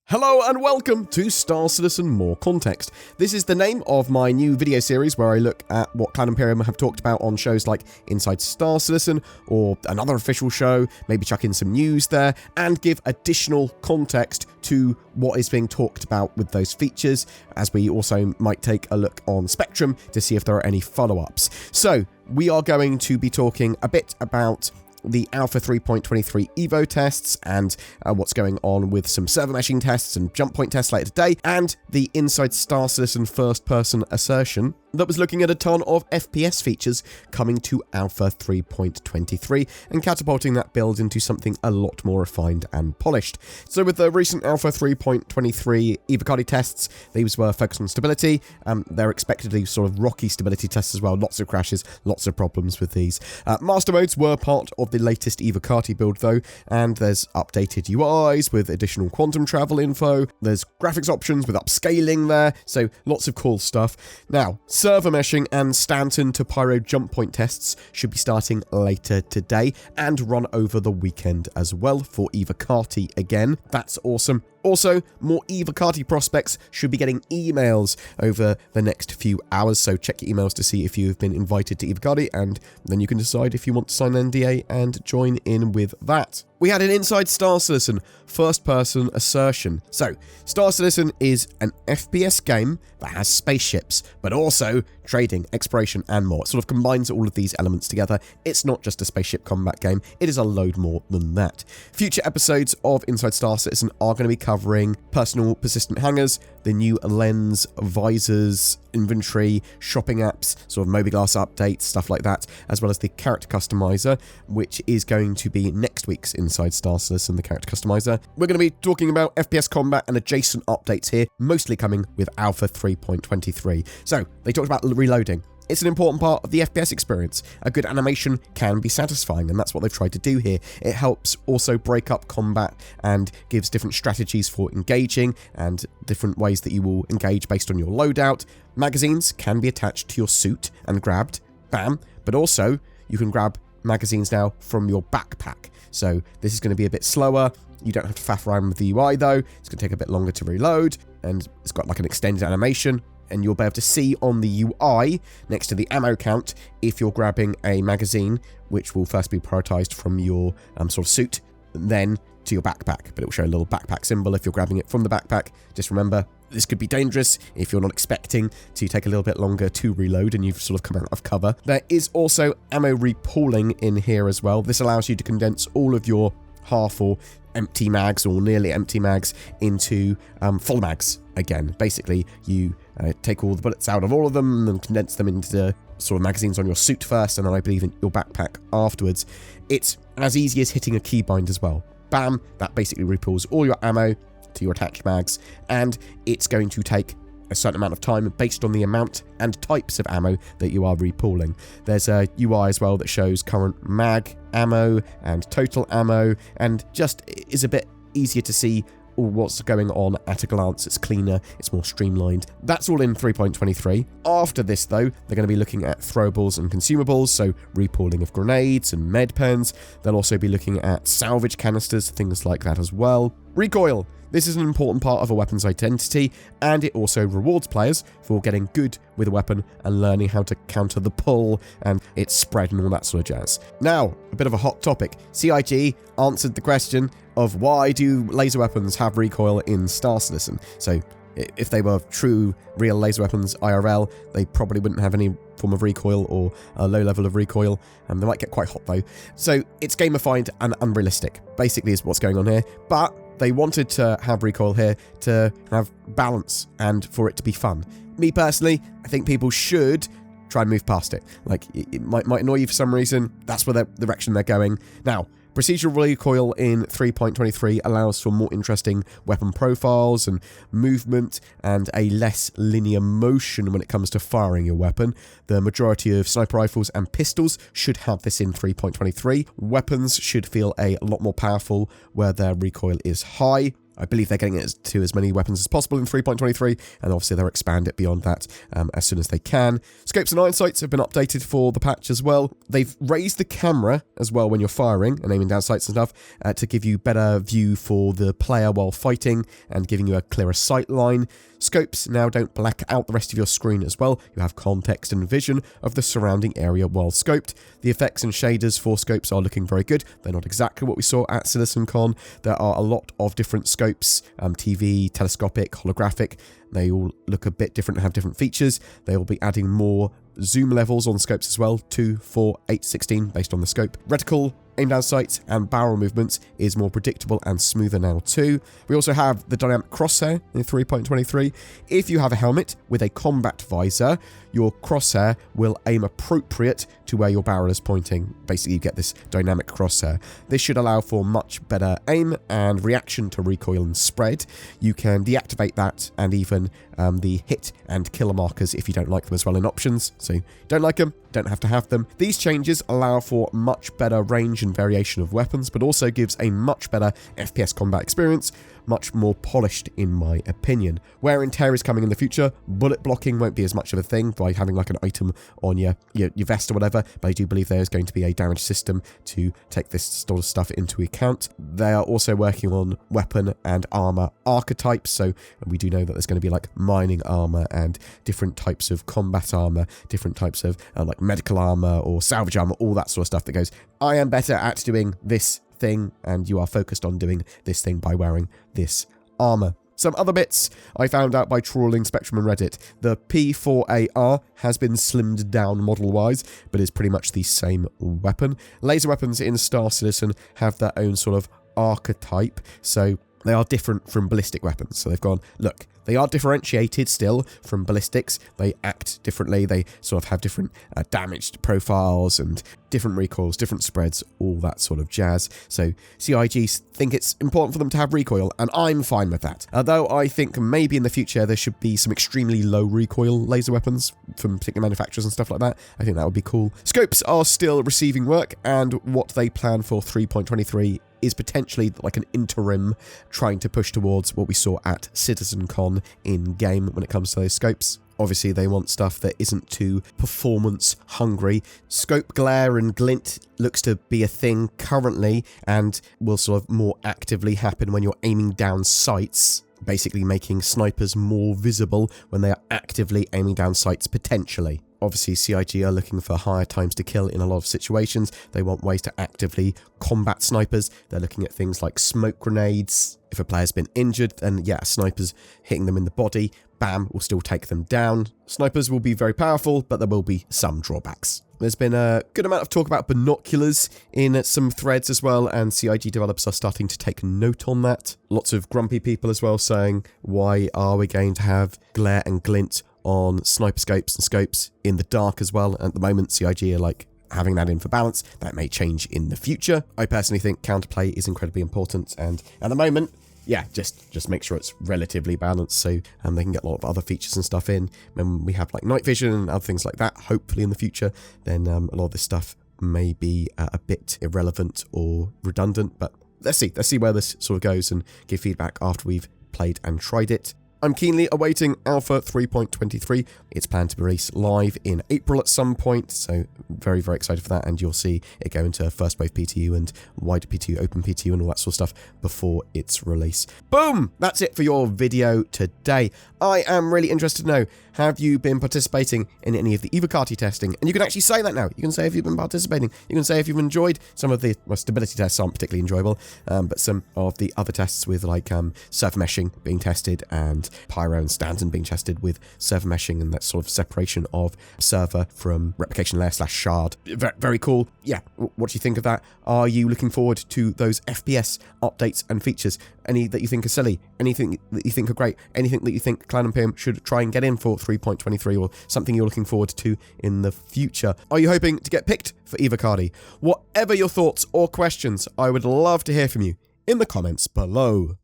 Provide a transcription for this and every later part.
Hello and welcome to Star Citizen More Context. This is the name of my new video series where I look at what Cloud Imperium have talked about on shows like Inside Star Citizen or another official show, maybe chuck in some news there, and give additional context to what is being talked about with those features, as we also might take a look on Spectrum to see if there are any follow-ups. So, we are going to be talking a bit about the Alpha 3.23 Evo tests and what's going on with some server meshing tests and jump point tests later today, and the Inside Star Citizen first-person assertion that was looking at a ton of FPS features coming to Alpha 3.23 and catapulting that build into something a lot more refined and polished. So with the recent Alpha 3.23 EVOCATI tests, these were focused on stability. They're expectedly sort of rocky stability tests as well. Lots of crashes, lots of problems with these. Master modes were part of the latest EVOCATI build though, and there's updated UIs with additional quantum travel info. There's graphics options with upscaling there, so lots of cool stuff. Now, server meshing and Stanton to Pyro jump point tests should be starting later today and run over the weekend as well for EVOCATI again. That's awesome. Also, more EVOCATI prospects should be getting emails over the next few hours, so check your emails to see if you've been invited to EVOCATI, and then you can decide if you want to sign an NDA and join in with that. We had an Inside Star Citizen first-person assertion. So, Star Citizen is an FPS game that has spaceships, but also trading, exploration, and more. It sort of combines all of these elements together. It's not just a spaceship combat game. It is a load more than that. Future episodes of Inside Star Citizen are going to be covering personal persistent hangars, the new lens, visors, inventory, shopping apps, sort of Mobiglass updates, stuff like that, as well as the character customizer, which is going to be next week's Inside Star Citizen, the character customizer. We're going to be talking about FPS combat and adjacent updates here, mostly coming with Alpha 3.23. So, they talked about reloading. It's an important part of the FPS experience. A good animation can be satisfying, and that's what they've tried to do here. It helps also break up combat and gives different strategies for engaging and different ways that you will engage based on your loadout. Magazines can be attached to your suit and grabbed, bam, but also you can grab magazines now from your backpack. So this is going to be a bit slower. You don't have to faff around with the UI though. It's going to take a bit longer to reload, and it's got like an extended animation. And you'll be able to see on the UI next to the ammo count if you're grabbing a magazine, which will first be prioritized from your sort of suit, then to your backpack. But it will show a little backpack symbol if you're grabbing it from the backpack. Just remember, this could be dangerous if you're not expecting to take a little bit longer to reload and you've sort of come out of cover. There is also ammo repooling in here as well. This allows you to condense all of your half or empty mags or nearly empty mags into full mags again. Basically, you take all the bullets out of all of them and condense them into sort of magazines on your suit first, and then I believe in your backpack afterwards. It's as easy as hitting a keybind as well. Bam, that basically repools all your ammo to your attached mags, and it's going to take a certain amount of time based on the amount and types of ammo that you are repooling. There's a UI as well that shows current mag ammo and total ammo, and just is a bit easier to see what's going on at a glance. It's cleaner, it's more streamlined. That's all in 3.23. After this though, they're going to be looking at throwables and consumables, so repooling of grenades and med pens. They'll also be looking at salvage canisters, things like that as well. Recoil. This is an important part of a weapon's identity, and it also rewards players for getting good with a weapon and learning how to counter the pull and its spread and all that sort of jazz. Now, a bit of a hot topic. CIG answered the question of why do laser weapons have recoil in Star Citizen? So, if they were true, real laser weapons IRL, they probably wouldn't have any form of recoil or a low level of recoil, and they might get quite hot though. So, it's gamified and unrealistic, basically is what's going on here, but they wanted to have recoil here to have balance and for it to be fun. Me personally, I think people should try and move past it. Like, it might annoy you for some reason. That's where the direction they're going. Now, procedural recoil in 3.23 allows for more interesting weapon profiles and movement and a less linear motion when it comes to firing your weapon. The majority of sniper rifles and pistols should have this in 3.23. Weapons should feel a lot more powerful where their recoil is high. I believe they're getting it to as many weapons as possible in 3.23, and obviously they'll expand it beyond that as soon as they can. Scopes and iron sights have been updated for the patch as well. They've raised the camera as well when you're firing and aiming down sights and stuff to give you better view for the player while fighting and giving you a clearer sight line. Scopes now don't black out the rest of your screen as well. You have context and vision of the surrounding area while scoped. The effects and shaders for scopes are looking very good. They're not exactly what we saw at CitizenCon. There are a lot of different scopes, TV, telescopic, holographic. They all look a bit different and have different features. They will be adding more zoom levels on scopes as well, 2, 4, 8, 16 based on the scope. Reticle, aim down sight and barrel movements is more predictable and smoother now too. We also have the dynamic crosshair in 3.23. If you have a helmet with a combat visor, your crosshair will aim appropriate to where your barrel is pointing. Basically, you get this dynamic crosshair. This should allow for much better aim and reaction to recoil and spread. You can deactivate that and even the hit and killer markers if you don't like them as well in options. So you don't like them, don't have to have them. These changes allow for much better range and variation of weapons, but also gives a much better FPS combat experience, much more polished in my opinion. Wear and tear is coming in the future. Bullet blocking won't be as much of a thing by having like an item on your vest or whatever, but I do believe there is going to be a damage system to take this sort of stuff into account. They are also working on weapon and armor archetypes, so we do know that there's going to be like mining armor and different types of combat armor, different types of like medical armor or salvage armor, all that sort of stuff that goes, I am better at doing this thing and you are focused on doing this thing by wearing this armor. Some other bits I found out by trawling Spectrum and Reddit. The P4AR has been slimmed down model-wise, but is pretty much the same weapon. Laser weapons in Star Citizen have their own sort of archetype, so they are different from ballistic weapons. So they've gone, look, they are differentiated still from ballistics. They act differently. They sort of have different damaged profiles and different recoils, different spreads, all that sort of jazz. So CIG think it's important for them to have recoil, and I'm fine with that. Although I think maybe in the future there should be some extremely low recoil laser weapons from particular manufacturers and stuff like that. I think that would be cool. Scopes are still receiving work, and what they plan for 3.23 is potentially like an interim trying to push towards what we saw at CitizenCon in-game when it comes to those scopes. Obviously, they want stuff that isn't too performance hungry. Scope glare and glint looks to be a thing currently and will sort of more actively happen when you're aiming down sights, basically making snipers more visible when they are actively aiming down sights potentially. Obviously, CIG are looking for higher times to kill in a lot of situations. They want ways to actively combat snipers. They're looking at things like smoke grenades. If a player's been injured, then yeah, a sniper's hitting them in the body. Bam, will still take them down. Snipers will be very powerful, but there will be some drawbacks. There's been a good amount of talk about binoculars in some threads as well, and CIG developers are starting to take note on that. Lots of grumpy people as well saying, why are we going to have glare and glint on sniper scopes and scopes in the dark as well? At the moment, CIG are like having that in for balance. That may change in the future. I personally think counterplay is incredibly important, and at the moment, yeah, just make sure it's relatively balanced so they can get a lot of other features and stuff in. When we have like night vision and other things like that, hopefully in the future, then a lot of this stuff may be a bit irrelevant or redundant, but let's see where this sort of goes and give feedback after we've played and tried it. I'm keenly awaiting Alpha 3.23. It's planned to be released live in April at some point, so very, very excited for that, and you'll see it go into First Wave PTU and wider PTU, Open PTU, and all that sort of stuff before its release. Boom! That's it for your video today. I am really interested to know, have you been participating in any of the EVOCATI testing? And you can actually say that now. You can say if you've been participating. You can say if you've enjoyed some of the stability tests aren't particularly enjoyable, but some of the other tests with like server meshing being tested and Pyro and Stanton being tested with server meshing and that sort of separation of server from replication layer / shard. Very cool. Yeah, what do you think of that? Are you looking forward to those FPS updates and features? Any that you think are silly? Anything that you think are great? Anything that you think Cloud Imperium should try and get in for 3.23 or something you're looking forward to in the future? Are you hoping to get picked for EVOCATI? Whatever your thoughts or questions, I would love to hear from you in the comments below.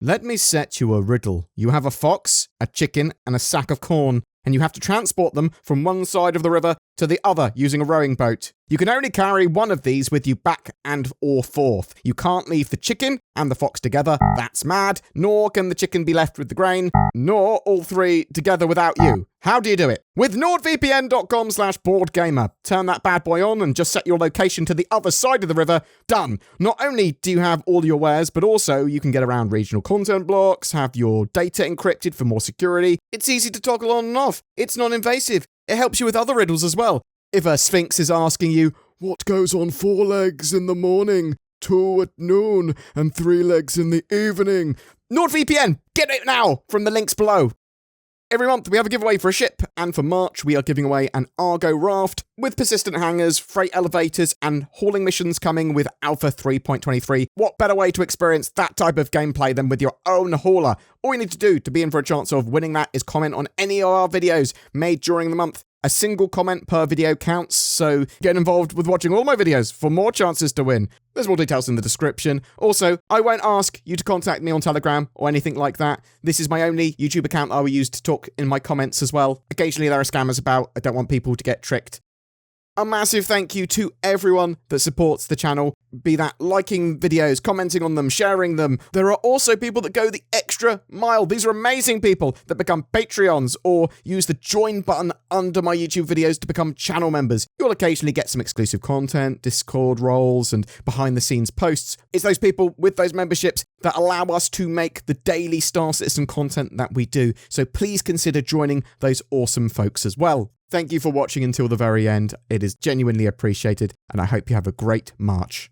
Let me set you a riddle. You have a fox, a chicken, and a sack of corn, and you have to transport them from one side of the river to the other using a rowing boat. You can only carry one of these with you back and or forth. You can't leave the chicken and the fox together. That's mad. Nor can the chicken be left with the grain. Nor all three together without you. How do you do it? With nordvpn.com/BoredGamer. Turn that bad boy on and just set your location to the other side of the river. Done. Not only do you have all your wares, but also you can get around regional content blocks, have your data encrypted for more security. It's easy to toggle on and off. It's non-invasive. It helps you with other riddles as well. If a sphinx is asking you, what goes on 4 legs in the morning, 2 at noon, and 3 legs in the evening? NordVPN! Get it now from the links below. Every month we have a giveaway for a ship, and for March we are giving away an Argo raft with persistent hangars, freight elevators, and hauling missions coming with Alpha 3.23. What better way to experience that type of gameplay than with your own hauler? All you need to do to be in for a chance of winning that is comment on any of our videos made during the month. A single comment per video counts, so get involved with watching all my videos for more chances to win. There's more details in the description. Also, I won't ask you to contact me on Telegram or anything like that. This is my only YouTube account I will use to talk in my comments as well. Occasionally there are scammers about. I don't want people to get tricked. A massive thank you to everyone that supports the channel, be that liking videos, commenting on them, sharing them. There are also people that go the extra mile. These are amazing people that become Patreons or use the join button under my YouTube videos to become channel members. You'll occasionally get some exclusive content, Discord roles, and behind the scenes posts. It's those people with those memberships that allow us to make the daily Star Citizen content that we do. So please consider joining those awesome folks as well. Thank you for watching until the very end. It is genuinely appreciated, and I hope you have a great March.